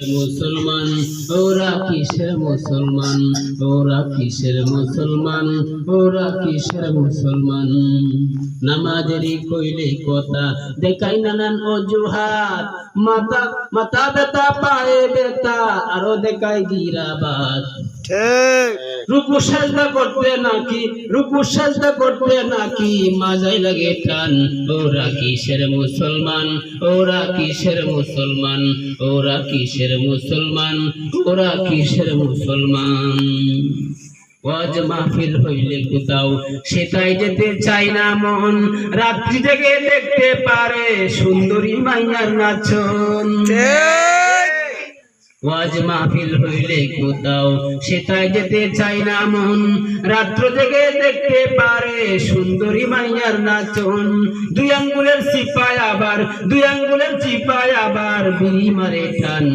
মুসলমান ওরা কিসের মুসলমান, ওরা কিসের মুসলমান, ওরা কিসের মুসলমান। নামাজেরই কইলে কথা দেখাই নানান অজুহাত, মাথা মাথা ব্যথা পায়ে ব্যথা আরো দেখায় গিরাবাত। রুকু সাজদা করতে নাকি, রুকু সাজদা করতে নাকি মাজায় লাগে টান। ওরা কিসের মুসলমান, ওরা কিসের মুসলমান, ওরা কিসের মুসলমান, ওরা কিসের মুসলমান। ওয়াজ মাহফিল হইলে কোথাও সেটাই যেতে চাই না মন, রাত্রি জেগে দেখতে পারে সুন্দরী মাইয়ার নাচন। ওয়াজ মাহফিল হইলে কোথাও সেটাই যেতে চাই না মন, রাত্র জেগে দেখতে পারে সুন্দরী মাইয়ার নাচন। দুই আঙ্গুলের চিপায় আবার, দুই আঙ্গুলের চিপায় আবার বিড়ি মারে টান।